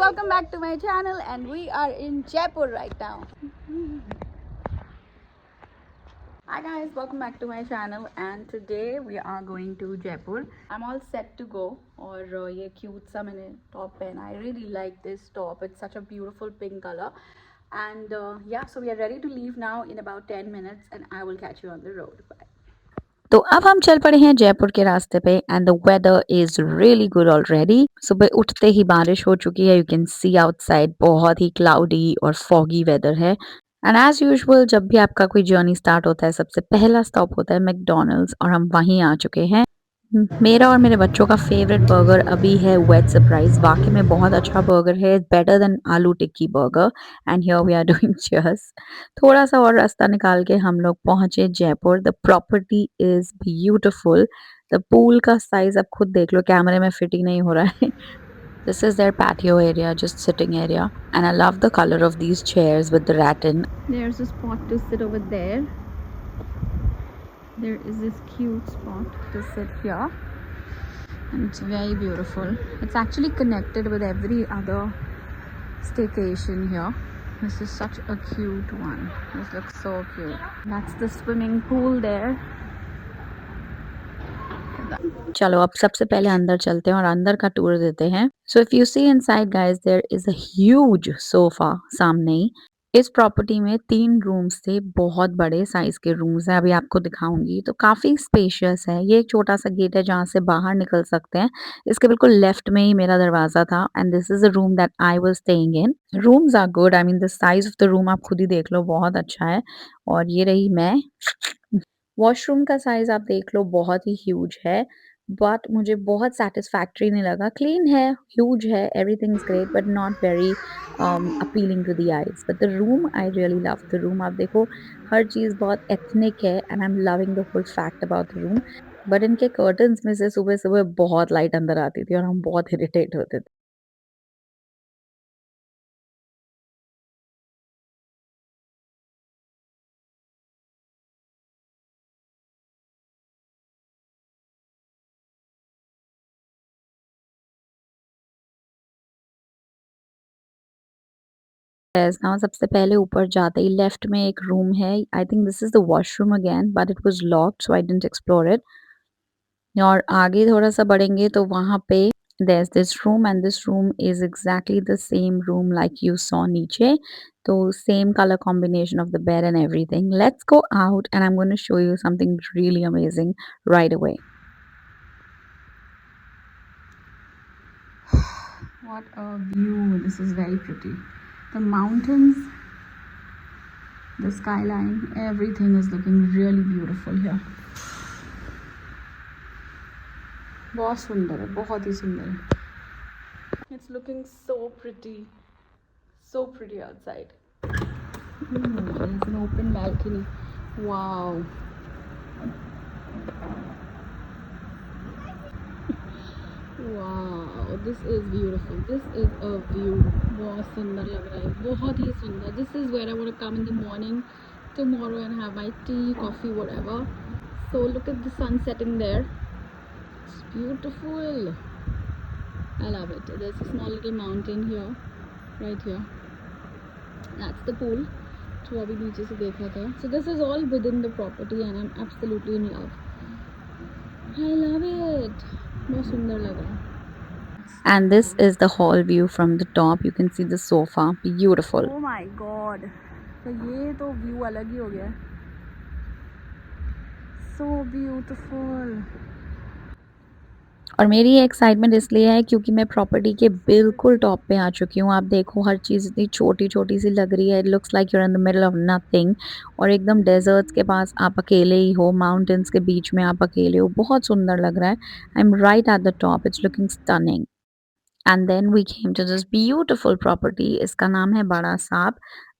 welcome back to my channel, and we are in Jaipur right now. Hi guys, welcome back to my channel, and today we are going to Jaipur. I'm all set to go. और ये cute सा मैंने top पहना. I really like this top. It's such a beautiful pink color. And yeah, so we are ready to leave now in about 10 minutes, and I will catch you on the road. Bye. तो अब हम चल पड़े हैं जयपुर के रास्ते पे and the weather is really good already. सुबह उठते ही बारिश हो चुकी है. यू कैन सी आउटसाइड बहुत ही क्लाउडी और फॉगी वेदर है. एंड एज यूजुअल जब भी आपका कोई जर्नी स्टार्ट होता है सबसे पहला स्टॉप होता है मैकडोनल्ड्स, और हम वहीं आ चुके हैं. मेरा और मेरे बच्चों का फेवरेट बर्गर अभी है वेज सरप्राइज. वाकई में बहुत अच्छा बर्गर है, better than aloo tikki burger. And here we are doing cheers. थोड़ा सा और रास्ता निकाल के हम लोग पहुंचे Jaipur. The property is beautiful. The pool का साइज आप खुद देख लो, कैमरे में फिट ही नहीं हो रहा है. This is their patio area, just sitting area, and I love the color of these chairs with the rattan. There's a spot to sit over there. There is this cute spot to sit here, and it's very beautiful. It's actually connected with every other staycation here. This is such a cute one. This looks so cute. That's the swimming pool there. चलो अब सबसे पहले अंदर चलते हैं और अंदर का टूर देते हैं. So if you see inside guys, there is a huge sofa सामने ही. इस प्रॉपर्टी में 3 रूम्स थे, बहुत बड़े साइज के रूम्स हैं. अभी आपको दिखाऊंगी. तो काफी स्पेशियस है. ये एक छोटा सा गेट है जहाँ से बाहर निकल सकते हैं. इसके बिल्कुल लेफ्ट में ही मेरा दरवाजा था, and this is a room that I was staying in. Rooms are good. I mean the size of the room आप खुद ही देख लो, बहुत अच्छा है. और ये रही मैं. वॉशरूम का साइज आप देख लो, बहुत ही ह्यूज है, बट मुझे बहुत सेटिस्फैक्टरी नहीं लगा. क्लीन है, ह्यूज है, everything is great, but not very appealing to the eyes. But the room, I really love the room. आप देखो हर चीज बहुत एथनिक है, and I am loving the whole fact about the room. But इनके curtains में से सुबह सुबह बहुत लाइट अंदर आती थी और हम बहुत इरिटेट होते थे. नाउ सबसे पहले ऊपर जाते ही लेफ्ट में एक रूम है. I think this is the washroom again, but it was locked so I didn't explore it. और आगे थोड़ा सा बढ़ेंगे तो वहां पे there's this room, and this room is exactly the same room like you saw नीचे. तो same color combination of the bed and everything. Let's go out and I'm going to show you something really amazing right away. What a view. This is very pretty. The mountains, the skyline, everything is looking really beautiful here. बहुत सुंदर है, बहुत ही सुंदर है. It's looking so pretty outside. There's an open balcony. Wow. Wow, this is beautiful. This is a view. बहुत सुंदर लग रहा है, बहुत ही सुंदर. This is where I want to come in the morning tomorrow and have my tea, coffee, whatever. So look at the sun setting there. It's beautiful. I love it. There's a small little mountain here, right here. That's the pool. जो अभी नीचे से देखा था. So this is all within the property and I'm absolutely in love. I love it. बहुत सुंदर लग रहा है. And this is the hall view from the top. You can see the sofa. Beautiful. Oh my god. तो ये तो view अलग ही हो गया. So beautiful. और मेरी एक्साइटमेंट इसलिए है क्योंकि मैं प्रॉपर्टी के बिल्कुल टॉप पे आ चुकी हूँ. आप देखो हर चीज़ इतनी छोटी छोटी सी लग रही है. It looks like you are in the middle of nothing. और एकदम डेजर्ट्स के पास आप अकेले ही हो, माउंटेन्स के बीच में आप अकेले हो. बहुत सुंदर लग रहा है. I am right at the top. It's looking stunning. And then we came to this beautiful property. इसका नाम है बड़ा साब.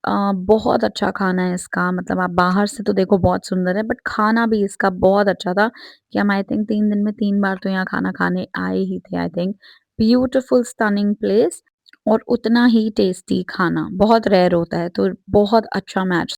बहुत अच्छा खाना है इसका. मतलब आप बाहर से तो देखो बहुत सुंदर है, बट खाना भी इसका बहुत अच्छा था कि हम आई थिंक 3 दिन में 3 बार तो यहाँ खाना खाने आए ही थे. I think beautiful stunning place, और उतना ही टेस्टी खाना. बहुत रेयर होता है, तो बहुत अच्छा मैच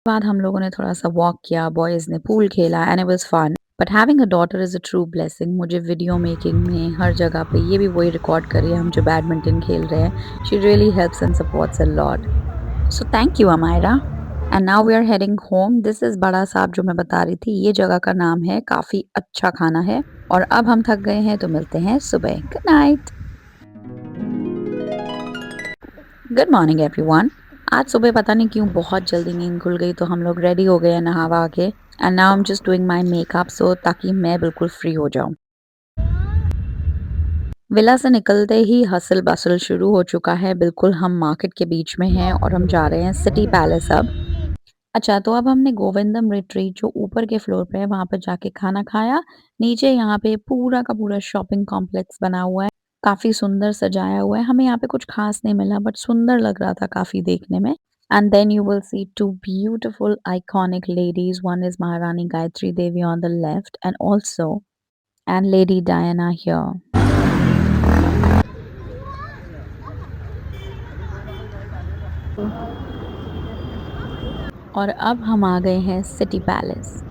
बाद हम लोगों ने थोड़ा सा वॉक किया, बॉयज़ ने पूल खेला and it was fun. But having a daughter is a true blessing. मुझे वीडियो मेकिंग में हर जगह पे ये भी वही रिकॉर्ड करी है हम जो बैडमिंटन खेल रहे हैं। She really helps and supports a lot. So thank you Amayra. And now we are heading home. This is बड़ा साहब जो मैं बता रही थी, ये जगह का नाम है, काफ़ी अच्छा खाना है। और अब हम थक गए हैं तो मिलते हैं सुबह। Good night. Good morning everyone. आज सुबह पता नहीं क्यों बहुत जल्दी नींद खुल गई तो हम लोग रेडी हो गए हैं नहा के and now I am just doing my makeup so ताकि मैं बिल्कुल फ्री हो जाऊं। विला से निकलते ही हसल बसल शुरू हो चुका है। बिल्कुल हम मार्केट के बीच में हैं और हम जा रहे हैं सिटी पैलेस अब। अच्छा, तो अब हमने गोविंदम रिट्रीट जो ऊपर के फ्लोर पे है वहाँ पर जाके खाना खाया। नीचे यहाँ पे पूरा का पूरा शॉपिंग कॉम्प्लेक्स बना हुआ है। काफ़ी सुंदर सजाया हुआ है। हमें यहाँ पे कुछ ख़ास नहीं मिला बट सुंदर लग रहा था काफ़ी देखने में। And then you will see two beautiful iconic ladies. One is Maharani Gayatri Devi on the left and also and Lady Diana here. और अब हम आ गए हैं सिटी पैलेस।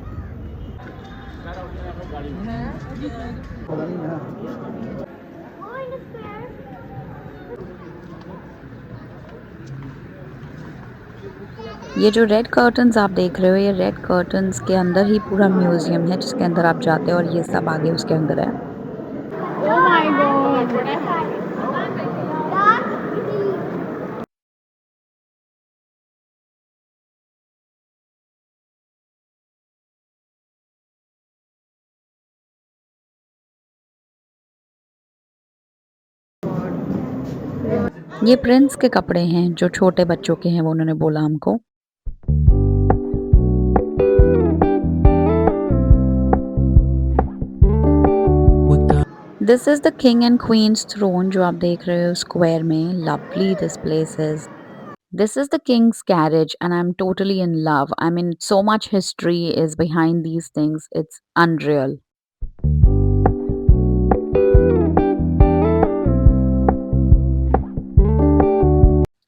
ये जो रेड कर्टन्स आप देख रहे हो, ये रेड कर्टन्स के अंदर ही पूरा म्यूजियम है जिसके अंदर आप जाते हो और ये सब आगे उसके अंदर है। Oh my God. ये प्रिंस के कपड़े हैं जो छोटे बच्चों के हैं, वो उन्होंने बोला हमको। This is the king and queen's throne जो आप देख रहे हो स्क्वायर में। Lovely this place is. This is the king's carriage and I'm totally in love. I mean, so much history is behind these things. It's unreal.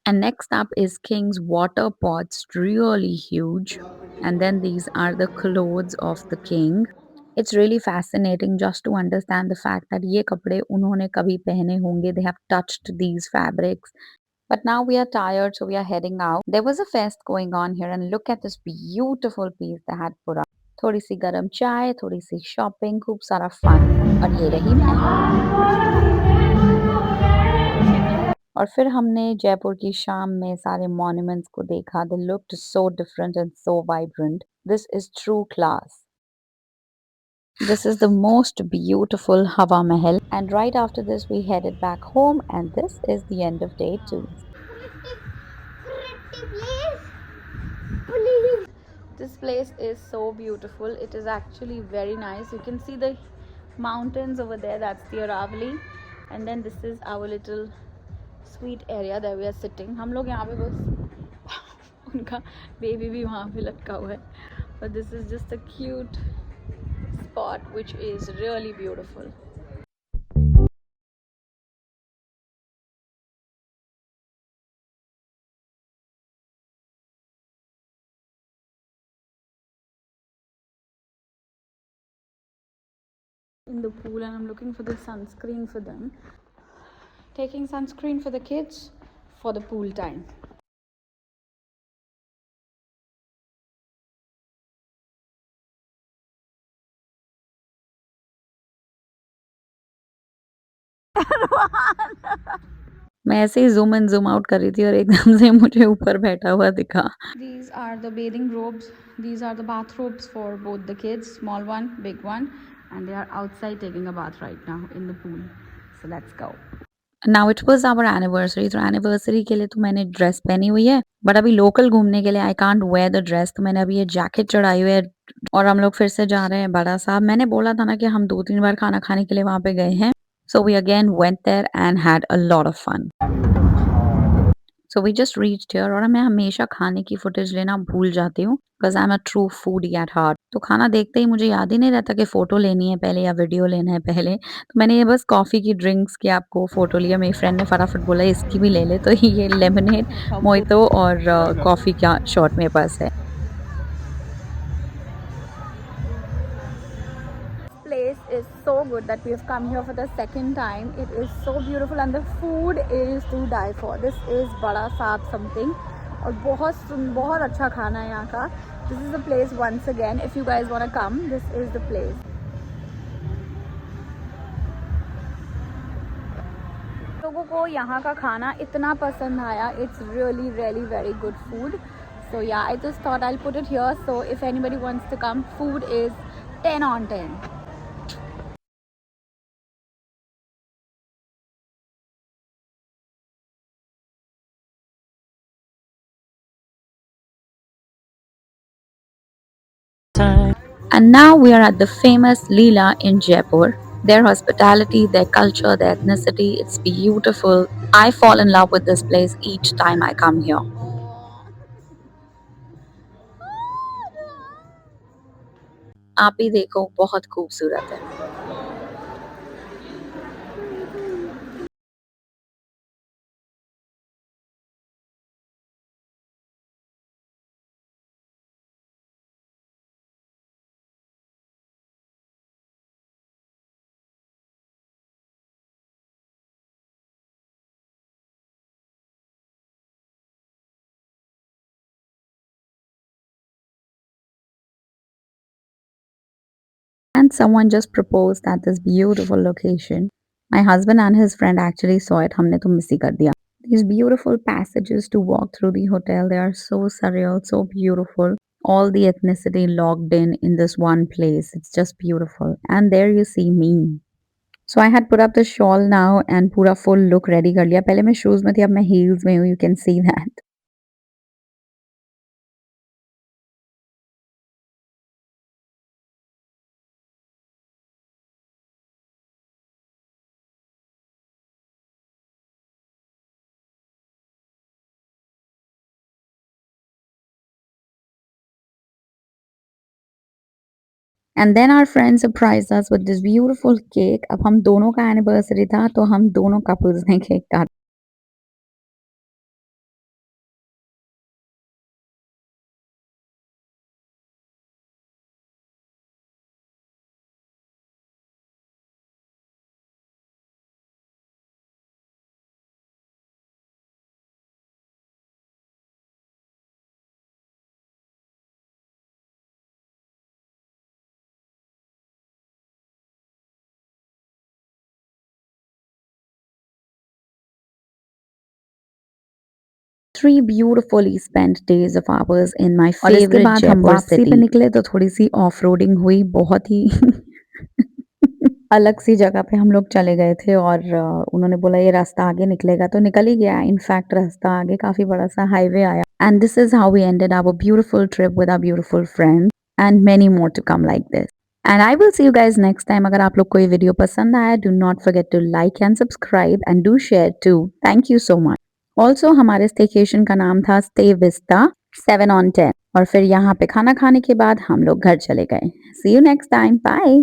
And next up is King's water pots, really huge. And then these are the clothes of the king. It's really fascinating just to understand the fact that ये कपड़े उन्होंने कभी पहने होंगे. They have touched these fabrics. But now we are tired, so we are heading out. There was a fest going on here, and look at this beautiful piece they had put up. थोड़ी सी गरम चाय, थोड़ी सी shopping, खूब सारा fun. और ये रही मैं। और फिर हमने जयपुर की शाम में सारे मॉन्यूमेंट्स को देखा। They looked so different and so vibrant. This is true class. This is the most beautiful Hawa Mahal, and right after this we headed back home, and this is the end of day 2. This place is so beautiful. It is actually very nice. You can see the mountains over there. That's the Aravali, and then this is our little sweet area that we are sitting. हम लोग यहाँ पे बस उनका baby भी वहाँ पे लटका हुआ है। But this is just a cute spot which is really beautiful. In the pool and I'm looking for the sunscreen for them. Taking sunscreen for the kids for the pool time. मैं ऐसे ही zoom in zoom out कर रही थी और एकदम से मुझे ऊपर बैठा हुआ दिखा। These are the bathing robes. These are the bathrobes for both the kids, small one, big one, and they are outside taking a bath right now in the pool. So let's go. Now it was our anniversary. तो anniversary के लिए तो मैंने dress पहनी हुई है, but अभी local घूमने के लिए I can't where the dress, तो मैंने अभी ये जैकेट चढ़ाई हुई है। और हम लोग फिर से जा रहे हैं बड़ा साहब। मैंने बोला था ना कि हम 2-3 बार खाना खाने के लिए वहाँ पे गए हैं। So we again went there and had a lot of fun. So we just reached here और मैं हमेशा खाने की फुटेज लेना भूल जाती हूँ because I am a true foodie at heart. तो खाना देखते ही मुझे याद ही नहीं रहता कि फ़ोटो लेनी है पहले या वीडियो लेना है पहले। तो मैंने ये बस कॉफ़ी की ड्रिंक्स की आपको फ़ोटो लिया। मेरी फ्रेंड ने फटाफट बोला इसकी भी ले ले, तो ये लेमनेड, मोहितो और कॉफ़ी का शॉट मेरे पास है। so good that we have come here for the second time. It is so beautiful and the food is to die for. This is Bada Saab something और बहुत अच्छा खाना है यहाँ का. This is the place once again. If you guys want to come, this is the place. लोगों को यहाँ का खाना इतना पसंद आया. It's really very good food. So yeah, I just thought I'll put it here. So if anybody wants to come, food is 10 on 10. And now we are at the famous Leela in Jaipur. Their hospitality, their culture, their ethnicity, it's beautiful. I fall in love with this place each time I come here. आप भी देखो, बहुत खूबसूरत है. And someone just proposed at this beautiful location. My husband and his friend actually saw it. हमने तो miss ही कर दिया. These beautiful passages to walk through the hotel, they are so surreal, so beautiful. All the ethnicity logged in this one place. It's just beautiful. And there you see me. So I had put up the shawl now and पूरा full look ready कर लिया. पहले मैं shoes में थी, अब मैं heels में हूँ. You can see that. And then our friend surprised us with this beautiful cake. अब हम दोनों का anniversary था तो हम दोनों couples ने cake काटा. Three beautifully spent days of ours in my favorite Jaipur city. पे निकले तो थोड़ी सी ऑफ रोडिंग हुई. बहुत ही अलग सी जगह पे हम लोग चले गए थे और उन्होंने बोला ये रास्ता आगे निकलेगा तो निकल ही गया. इनफैक्ट रास्ता आगे काफी बड़ा सा हाईवे आया. And this is how we ended our beautiful trip with our beautiful friends and many more to come like this. And I will see you guys next time. अगर आप लोग को ये वीडियो पसंद आया, do not forget to like and subscribe and do share too. Thank you so much. Also हमारे staycation का नाम था स्टे विस्टा 7 on 10 और फिर यहाँ पे खाना खाने के बाद हम लोग घर चले गए. सी यू नेक्स्ट टाइम. बाय.